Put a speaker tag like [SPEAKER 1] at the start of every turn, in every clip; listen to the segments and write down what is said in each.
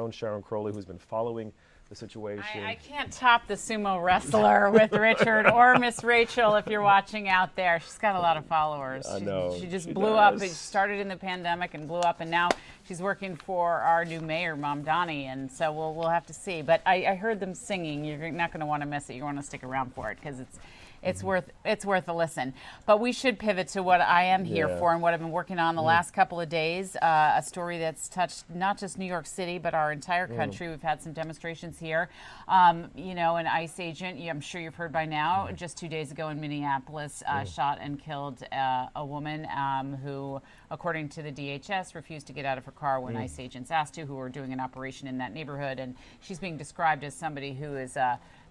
[SPEAKER 1] own Sharon Crowley, who's been following the situation.
[SPEAKER 2] I can't top the sumo wrestler with Richard or Miss Rachel if you're watching out there. She's got a lot of followers.
[SPEAKER 1] I know.
[SPEAKER 2] She just blew up. It started in the pandemic and blew up, and now she's working for our new mayor, Mom Donnie, and so we'll have to see. But I heard them singing. You're not going to want to miss it. You want to stick around for it because it's worth a listen. But we should pivot to what I am here for and what I've been working on the last couple of days. A story that's touched not just New York City, but our entire country. We've had some demonstrations here. You know, an ICE agent, I'm sure you've heard by now, just 2 days ago in Minneapolis, shot and killed a woman who, according to the DHS, refused to get out of her car when ICE agents asked to, who were doing an operation in that neighborhood. And she's being described as somebody who is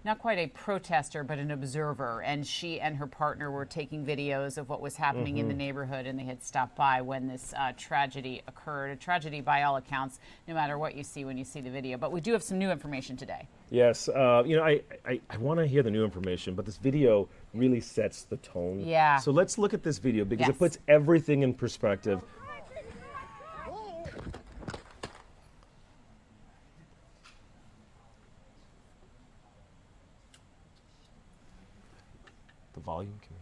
[SPEAKER 2] not quite a protester, but an observer. And she and her partner were taking videos of what was happening in the neighborhood, and they had stopped by when this tragedy occurred. A tragedy by all accounts, no matter what you see when you see the video. But we do have some new information today.
[SPEAKER 1] Yes, you know, I want to hear the new information, but this video really sets the tone.
[SPEAKER 2] Yeah.
[SPEAKER 1] So let's look at this video because it puts everything in perspective. The volume can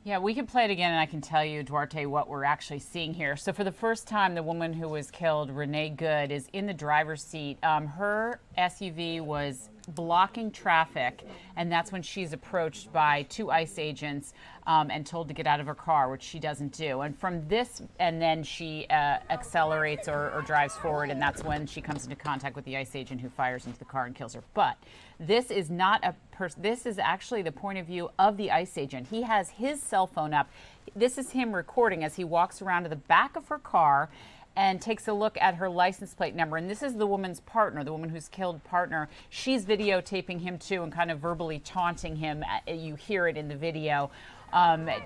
[SPEAKER 2] Yeah, we can play it again, and I can tell you, Duarte, what we're actually seeing here. So for the first time, the woman who was killed, Renee Good, is in the driver's seat. Her SUV was blocking traffic, and that's when she's approached by two ICE agents and told to get out of her car, which she doesn't do. And from this, and then she accelerates or drives forward, and that's when she comes into contact with the ICE agent who fires into the car and kills her. But this is not a this is actually the point of view of the ICE agent. He has his cell phone up. This is him recording as he walks around to the back of her car and takes a look at her license plate number. And this is the woman's partner, the woman who's killed partner. She's videotaping him too and kind of verbally taunting him. You hear it in the video.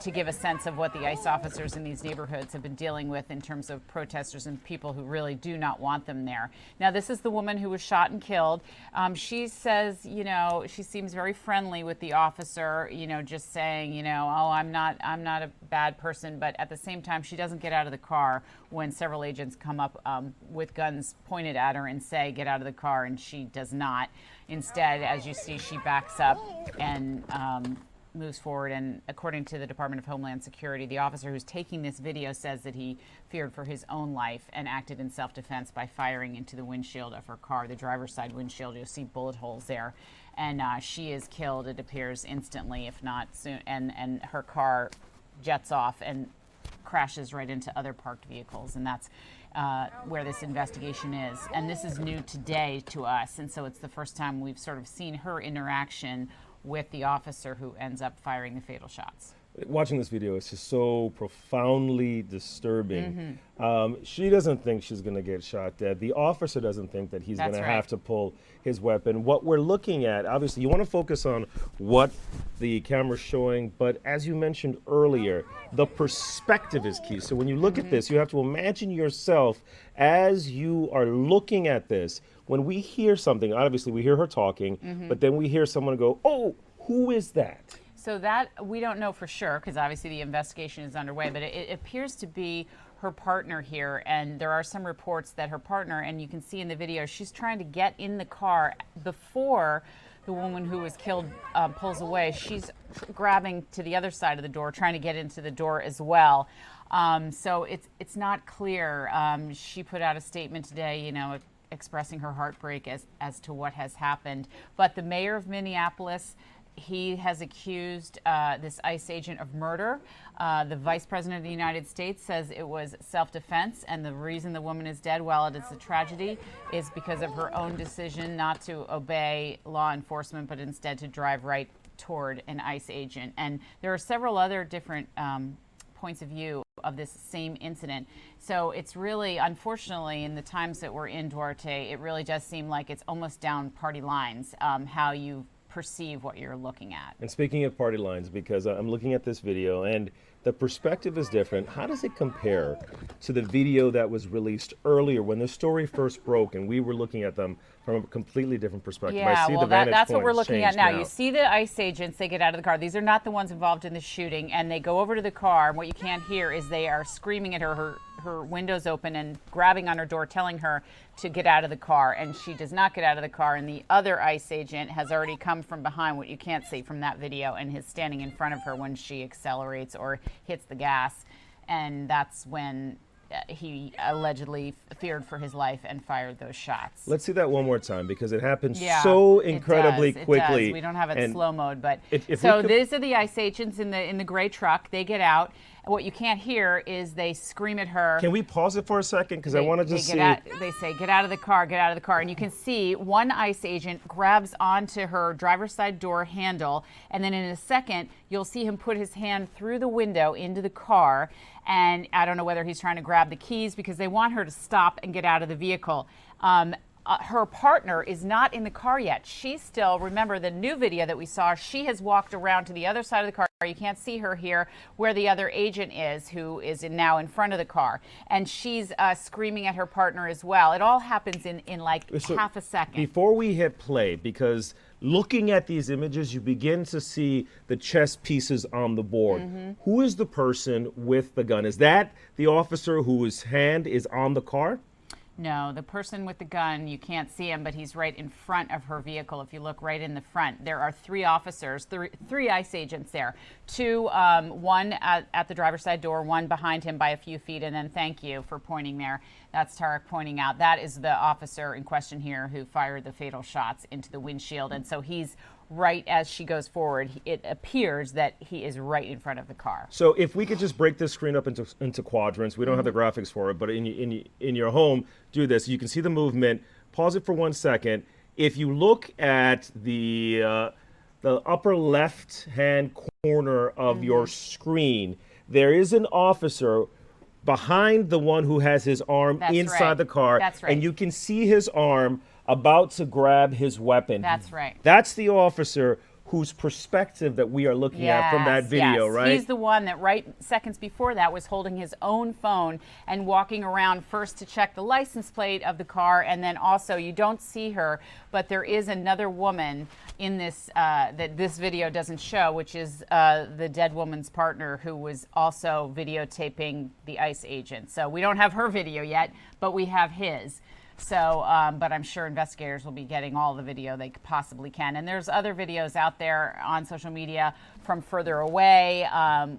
[SPEAKER 2] To give a sense of what the ICE officers in these neighborhoods have been dealing with in terms of protesters and people who really do not want them there. Now, this is the woman who was shot and killed. She says, you know, she seems very friendly with the officer, you know, just saying, you know, oh, I'm not a bad person. But at the same time, she doesn't get out of the car when several agents come up with guns pointed at her and say, get out of the car, and she does not. Instead, as you see, she backs up and moves forward, and according to the Department of Homeland Security, the officer who's taking this video says that he feared for his own life and acted in self-defense by firing into the windshield of her car, the driver's side windshield. You'll see bullet holes there, and she is killed, it appears, instantly, if not soon, and her car jets off and crashes right into other parked vehicles, and that's where this investigation is. And this is new today to us, and so it's the first time we've sort of seen her interaction with the officer who ends up firing the fatal shots.
[SPEAKER 1] Watching this video is just so profoundly disturbing. She doesn't think she's going to get shot dead. The officer doesn't think that he's going to have to pull his weapon. What we're looking at, obviously, you want to focus on what the camera's showing, but as you mentioned earlier, the perspective is key. So when you look at this, you have to imagine yourself as you are looking at this. When we hear something, obviously we hear her talking, but then we hear someone go, oh, who is that?
[SPEAKER 2] So that we don't know for sure, because obviously the investigation is underway, but it appears to be her partner here, and there are some reports that her partner, and you can see in the video, she's trying to get in the car before the woman who was killed pulls away. She's grabbing to the other side of the door, trying to get into the door as well. So it's not clear. She put out a statement today, you know, expressing her heartbreak as to what has happened. But the mayor of Minneapolis, he has accused this ICE agent of murder. The vice president of the United States says it was self-defense, and the reason the woman is dead, while it is a tragedy, is because of her own decision not to obey law enforcement, but instead to drive right toward an ICE agent. And there are several other different points of view of this same incident. So it's really, unfortunately, in the times that we're in, Duarte, it really does seem like it's almost down party lines, how you perceive what you're looking at.
[SPEAKER 1] And speaking of party lines, because I'm looking at this video and the perspective is different, how does it compare to the video that was released earlier when the story first broke and we were looking at them from a completely different perspective?
[SPEAKER 2] Yeah,
[SPEAKER 1] I see
[SPEAKER 2] well,
[SPEAKER 1] the vantage
[SPEAKER 2] that's what
[SPEAKER 1] point
[SPEAKER 2] we're
[SPEAKER 1] has
[SPEAKER 2] looking at
[SPEAKER 1] changed
[SPEAKER 2] now. You see the ICE agents, they get out of the car. These are not the ones involved in the shooting, and they go over to the car, and what you can't hear is they are screaming at her windows open and grabbing on her door, telling her to get out of the car, and she does not get out of the car, and the other ICE agent has already come from behind, what you can't see from that video, and is standing in front of her when she accelerates or hits the gas, and that's when he allegedly feared for his life and fired those shots.
[SPEAKER 1] Let's see that one more time because it happened so incredibly quickly.
[SPEAKER 2] It does. We don't have it in slow mode, but
[SPEAKER 1] if
[SPEAKER 2] so these are the ICE agents in the gray truck. They get out. What you can't hear is they scream at her.
[SPEAKER 1] Can we pause it for a second? Because I want to just see.
[SPEAKER 2] They say, get out of the car, get out of the car. And you can see one ICE agent grabs onto her driver's side door handle. And then in a second, you'll see him put his hand through the window into the car. And I don't know whether he's trying to grab the keys because they want her to stop and get out of the vehicle. Her partner is not in the car yet. She's still, remember the new video that we saw, she has walked around to the other side of the car. You can't see her here where the other agent is, who is now in front of the car. And she's screaming at her partner as well. It all happens in like half a second.
[SPEAKER 1] Before we hit play, because looking at these images, you begin to see the chess pieces on the board. Who is the person with the gun? Is that the officer whose hand is on the car?
[SPEAKER 2] No, the person with the gun, you can't see him, but he's right in front of her vehicle. If you look right in the front, there are three officers, three ICE agents there. Two, one at the driver's side door, one behind him by a few feet, and then thank you for pointing there. That's Tarek pointing out. That is the officer in question here who fired the fatal shots into the windshield. And so he's right as she goes forward. It appears that he is right in front of the car.
[SPEAKER 1] So if we could just break this screen up into quadrants. We don't have the graphics for it, but in your home, do this. You can see the movement. Pause it for 1 second. If you look at the upper left-hand corner of your screen, there is an officer behind the one who has his arm inside the car.
[SPEAKER 2] That's right.
[SPEAKER 1] And you can see his arm about to grab his weapon.
[SPEAKER 2] That's right.
[SPEAKER 1] That's the officer whose perspective that we are looking at from that video, right?
[SPEAKER 2] He's the one that right seconds before that was holding his own phone and walking around first to check the license plate of the car, and then also you don't see her, but there is another woman in this that this video doesn't show, which is the dead woman's partner who was also videotaping the ICE agent. So we don't have her video yet, but we have his. So, but I'm sure investigators will be getting all the video they possibly can. And there's other videos out there on social media from further away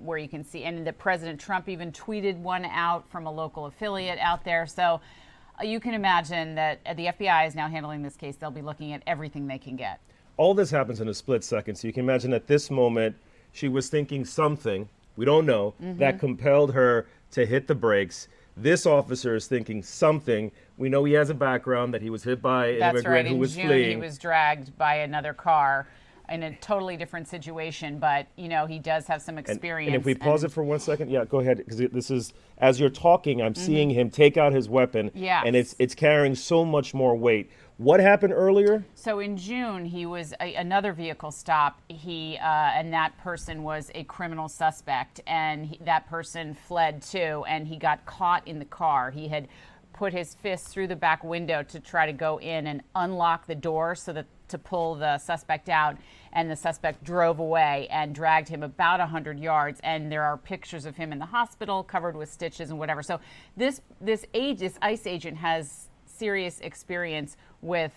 [SPEAKER 2] where you can see, and the President Trump even tweeted one out from a local affiliate out there. So you can imagine that the FBI is now handling this case. They'll be looking at everything they can get.
[SPEAKER 1] All this happens in a split second. So you can imagine at this moment, she was thinking something, we don't know, that compelled her to hit the brakes. This officer is thinking something. We know he has a background that he was hit by an immigrant who was fleeing.
[SPEAKER 2] In June, he was dragged by another car in a totally different situation, but you know he does have some experience.
[SPEAKER 1] And if we pause it for 1 second, yeah, go ahead, because this is, as you're talking, I'm seeing him take out his weapon, and it's carrying so much more weight. What happened earlier?
[SPEAKER 2] So in June, he was another vehicle stop. And that person was a criminal suspect, and that person fled too, and he got caught in the car. He had put his fist through the back window to try to go in and unlock the door so that to pull the suspect out, and the suspect drove away and dragged him about 100 yards, and there are pictures of him in the hospital covered with stitches and whatever. So this ICE agent has serious experience with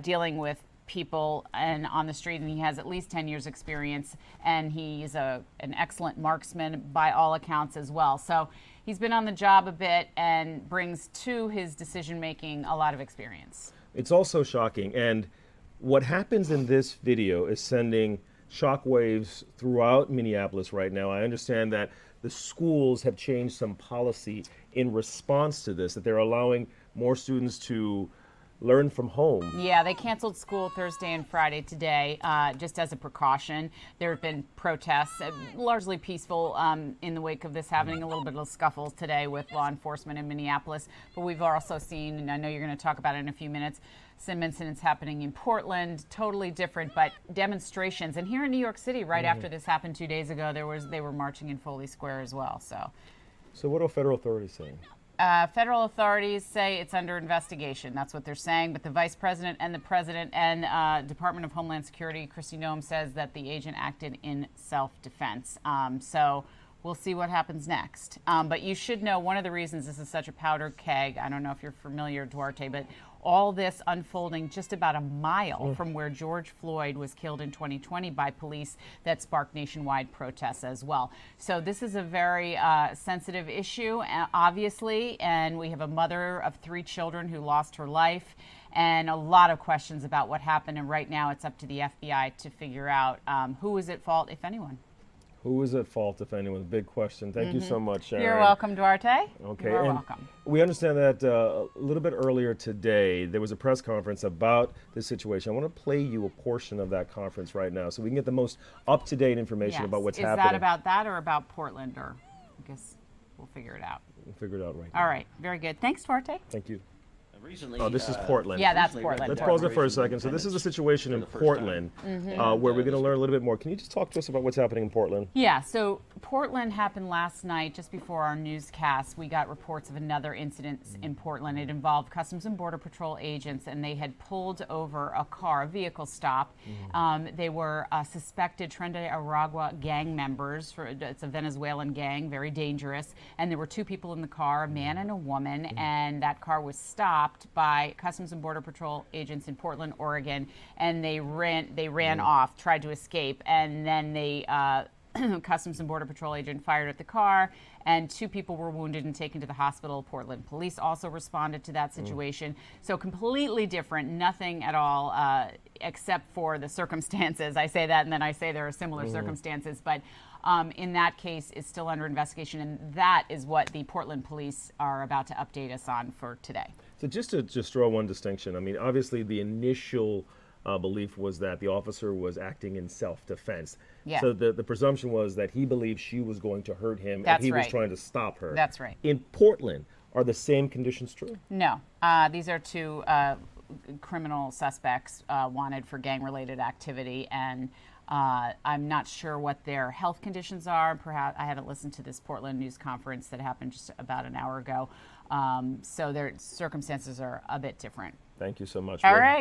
[SPEAKER 2] dealing with people and on the street, and he has at least 10 years experience, and he's an excellent marksman by all accounts as well. So he's been on the job a bit and brings to his decision making a lot of experience.
[SPEAKER 1] It's also shocking, and what happens in this video is sending shockwaves throughout Minneapolis right now. I understand that the schools have changed some policy in response to this, that they're allowing more students to learn from home.
[SPEAKER 2] Yeah, they canceled school Thursday and Friday today, just as a precaution. There have been protests, largely peaceful, in the wake of this happening. A little bit of scuffles today with law enforcement in Minneapolis. But we've also seen, and I know you're going to talk about it in a few minutes, some incidents happening in Portland, totally different, but demonstrations. And here in New York City, right after this happened 2 days ago, they were marching in Foley Square as well.
[SPEAKER 1] So what are federal authorities saying?
[SPEAKER 2] Federal authorities say it's under investigation. That's what they're saying. But the vice president and the president and Department of Homeland Security, Kristi Noem, says that the agent acted in self-defense. So we'll see what happens next. But you should know one of the reasons this is such a powder keg, I don't know if you're familiar, Duarte, but all this unfolding just about a mile from where George Floyd was killed in 2020 by police that sparked nationwide protests as well. So this is a very sensitive issue, obviously, and we have a mother of 3 children who lost her life and a lot of questions about what happened. And right now it's up to the FBI to figure out who is at fault, if anyone.
[SPEAKER 1] Who is at fault, if anyone? Big question. Thank you so much, Sharon.
[SPEAKER 2] You're welcome, Duarte.
[SPEAKER 1] Okay.
[SPEAKER 2] You're welcome.
[SPEAKER 1] We understand that a little bit earlier today, there was a press conference about this situation. I want to play you a portion of that conference right now so we can get the most up-to-date information about what's happening.
[SPEAKER 2] Is that about that or about Portland? Or I guess we'll figure it out.
[SPEAKER 1] We'll figure it out right now.
[SPEAKER 2] All right. Very good. Thanks, Duarte.
[SPEAKER 1] Thank you.
[SPEAKER 3] Recently,
[SPEAKER 1] oh, this is Portland.
[SPEAKER 2] Yeah, that's Portland.
[SPEAKER 1] Let's pause it for a second. So this is the situation in Portland where we're going to learn a little bit more. Can you just talk to us about what's happening in Portland?
[SPEAKER 2] Yeah, so Portland happened last night just before our newscast. We got reports of another incident in Portland. It involved Customs and Border Patrol agents, and they had pulled over a car, a vehicle stop. They were suspected Tren de Aragua gang members. It's a Venezuelan gang, very dangerous. And there were 2 people in the car, a man and a woman, and that car was stopped by Customs and Border Patrol agents in Portland, Oregon, and they ran off, tried to escape, and then they Customs and Border Patrol agent fired at the car, and 2 people were wounded and taken to the hospital. Portland police also responded to that situation. So completely different, nothing at all except for the circumstances. I say that and then I say there are similar circumstances, but in that case, it's still under investigation, and that is what the Portland police are about to update us on for today.
[SPEAKER 1] So just to draw one distinction, I mean, obviously the initial belief was that the officer was acting in self-defense.
[SPEAKER 2] Yeah.
[SPEAKER 1] So the presumption was that he believed she was going to hurt him and he was trying to stop her.
[SPEAKER 2] That's right.
[SPEAKER 1] In Portland, are the same conditions true?
[SPEAKER 2] No. These are 2 criminal suspects wanted for gang-related activity, and I'm not sure what their health conditions are. Perhaps I haven't listened to this Portland news conference that happened just about an hour ago. So their circumstances are a bit different.
[SPEAKER 1] Thank you so much.
[SPEAKER 2] All right.